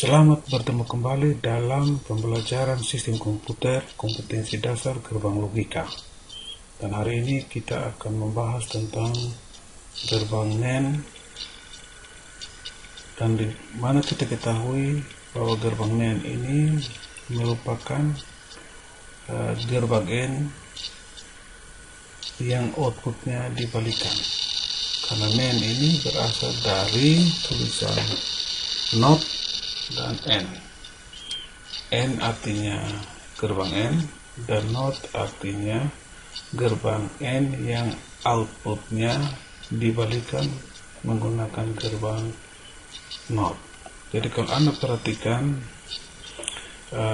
Selamat bertemu kembali dalam pembelajaran sistem komputer kompetensi dasar gerbang logika. Dan hari ini kita akan membahas tentang gerbang NAND, dan di mana kita ketahui bahwa gerbang NAND ini merupakan gerbang N yang outputnya dibalikan, karena NAND ini berasal dari tulisan NOT dan N. N artinya gerbang N dan NOT artinya gerbang N yang outputnya dibalikan menggunakan gerbang NOT. Jadi kalau Anda perhatikan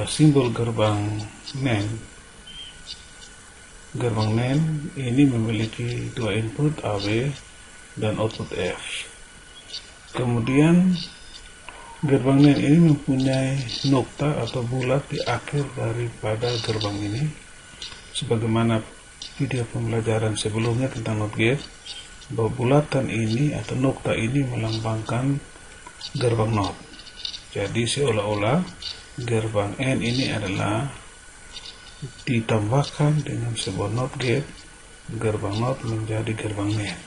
simbol gerbang NAND, gerbang NAND ini memiliki dua input AB dan output F. Kemudian gerbang NAND ini mempunyai nokta atau bulat di akhir daripada gerbang ini, sebagaimana video pembelajaran sebelumnya tentang NOT gate, bahwa bulatan ini atau nokta ini melambangkan gerbang NOT. Jadi seolah-olah gerbang N ini adalah ditambahkan dengan sebuah NOT gate, gerbang NOT menjadi gerbang NAND.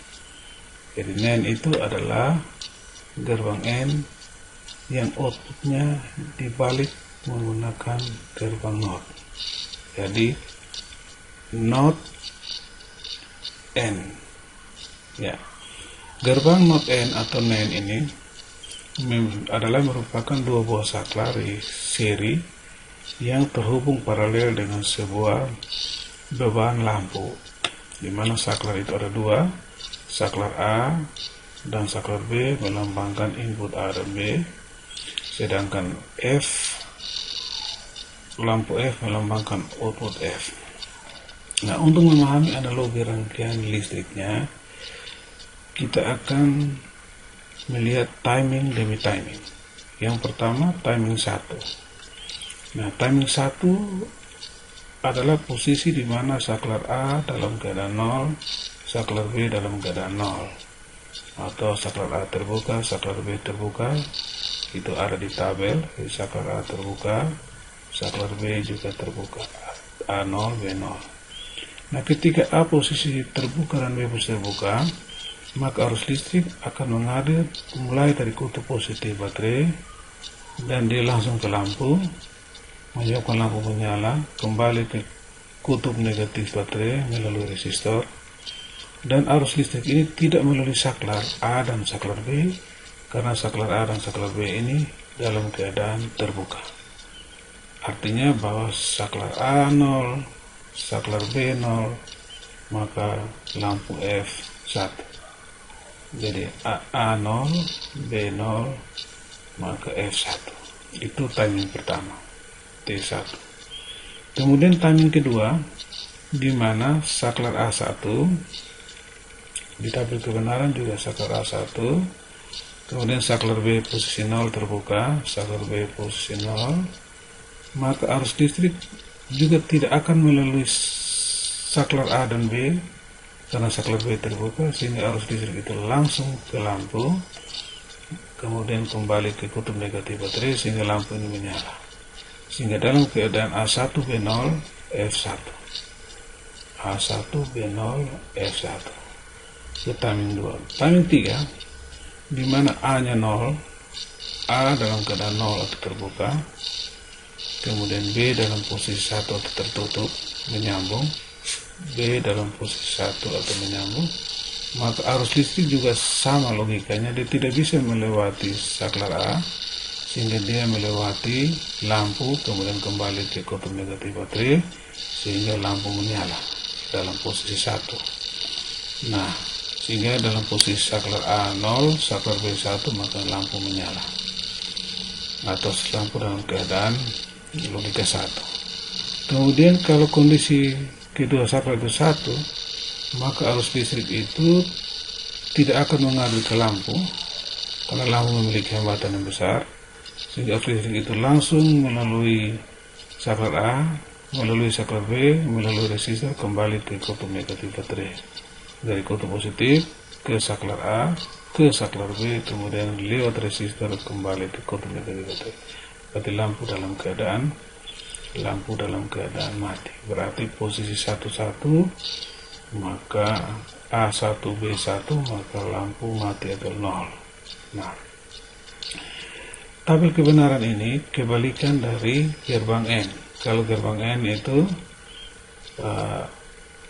Jadi NAND itu adalah gerbang N yang outputnya dibalik menggunakan gerbang NOT. Jadi NOT N, ya, gerbang NOT N atau NAND ini adalah merupakan dua buah saklar seri yang terhubung paralel dengan sebuah beban lampu, di mana saklar itu ada dua, saklar A dan saklar B melambangkan input A dan B, sedangkan lampu F melambangkan output F. Nah, untuk memahami analogi rangkaian listriknya, kita akan melihat timing demi timing. Yang pertama, timing 1. Nah, timing 1 adalah posisi di mana saklar A dalam keadaan 0, saklar B dalam keadaan 0, atau saklar A terbuka, saklar B terbuka. Itu ada di tabel. Saklar A terbuka, saklar B juga terbuka, A0, B0. Nah, ketika A posisi terbuka dan B posisi terbuka, maka arus listrik akan mengalir mulai dari kutub positif baterai, dan dia langsung ke lampu, menyebabkan lampu menyala, kembali ke kutub negatif baterai melalui resistor, dan arus listrik ini tidak melalui saklar A dan saklar B, karena saklar A dan saklar B ini dalam keadaan terbuka. Artinya bahwa saklar A 0, saklar B 0, maka lampu F 1. Jadi A 0, B 0, maka F 1. Itu timing pertama, T1. Kemudian timing kedua, di mana saklar A1, di tabel kebenaran juga saklar A1, kemudian saklar B posisi 0 terbuka, saklar B posisi 0, maka arus listrik juga tidak akan melalui saklar A dan B, karena saklar B terbuka, sehingga arus listrik itu langsung ke lampu, kemudian kembali ke kutub negatif baterai, sehingga lampu ini menyala. Sehingga dalam keadaan A1 B0 F1, A1 B0 F1. Itu timing 2. Timing 3, di mana A-nya 0, A dalam keadaan 0 atau terbuka, kemudian B dalam posisi 1 atau tertutup menyambung, B dalam posisi 1 atau menyambung, maka arus listrik juga sama logikanya, dia tidak bisa melewati saklar A, sehingga dia melewati lampu, kemudian kembali ke kutub negatif baterai, sehingga lampu menyala dalam posisi 1. Nah, sehingga dalam posisi saklar A 0, saklar B 1, maka lampu menyala, atau lampu dalam keadaan logika 1. Kemudian kalau kondisi kedua saklar itu 1, maka arus listrik itu tidak akan mengalir ke lampu, karena lampu memiliki hambatan yang besar, sehingga arus listrik itu langsung melalui saklar A, melalui saklar B, melalui resistor, kembali ke kutub negatif baterai. Dari kutub positif ke saklar A, ke saklar B, kemudian lewat resistor kembali ke kotak baterai. Berarti lampu dalam keadaan mati. Berarti posisi 11, maka A1 B1, maka lampu mati atau 0. Nah, tabel kebenaran ini kebalikan dari gerbang N. Kalau gerbang N itu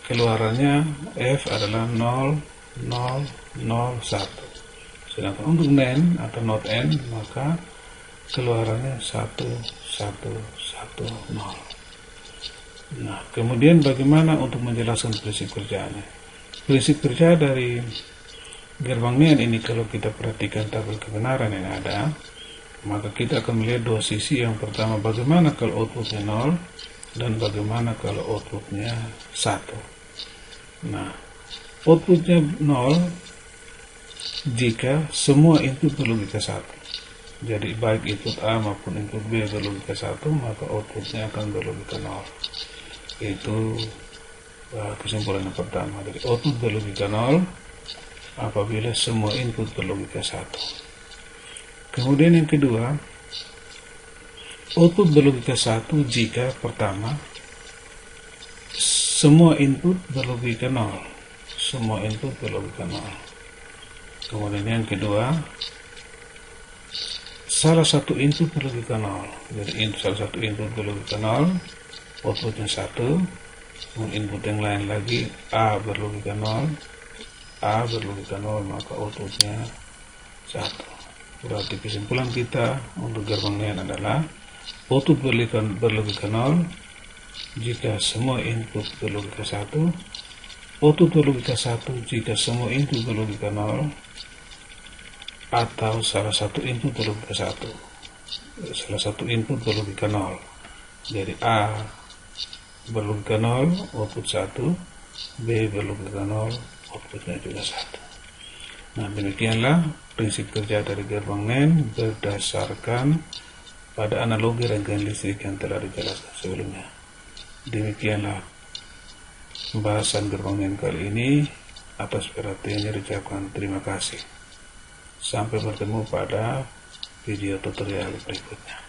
keluarannya F adalah 0, 0, 0, 1. Sedangkan untuk NAND atau not N, maka keluarannya 1, 1, 1, 0. Nah, kemudian bagaimana untuk menjelaskan prinsip kerjanya? Prinsip kerja dari gerbang NAND ini, kalau kita perhatikan tabel kebenaran yang ada, maka kita akan melihat dua sisi. Yang pertama, bagaimana kalau outputnya 0 dan bagaimana kalau outputnya 1. Nah, outputnya 0 jika semua input berlogika 1. Jadi baik input A maupun input B berlogika 1, maka outputnya akan berlogika 0. Itu kesimpulan yang pertama. Jadi output berlogika 0 apabila semua input berlogika 1. Kemudian yang kedua, output berlogika 1 jika pertama semua input berlogika 0. Semua input berlogika 0. Kemudian yang kedua, salah satu input berlogika 0. Jadi salah satu input berlogika 0, outputnya 1. Kemudian input yang lain lagi, A berlogika 0, A berlogika 0, maka outputnya 1. Berarti kesimpulan kita untuk gerbang NAND adalah output berlogika 0 jika semua input berlogika 1, output berlogika 1 jika semua input berlogika 0, atau salah satu input berlogika 1. Salah satu input berlogika 0. Jadi A berlogika 0, output 1, B berlogika 0, outputnya juga 1. Nah, demikianlah prinsip kerja dari gerbang NAND berdasarkan pada analogi rangkaian listrik yang telah dijelaskan sebelumnya. Demikianlah pembahasan gerbang NAND kali ini. Atas perhatiannya diucapkan terima kasih. Sampai bertemu pada video tutorial berikutnya.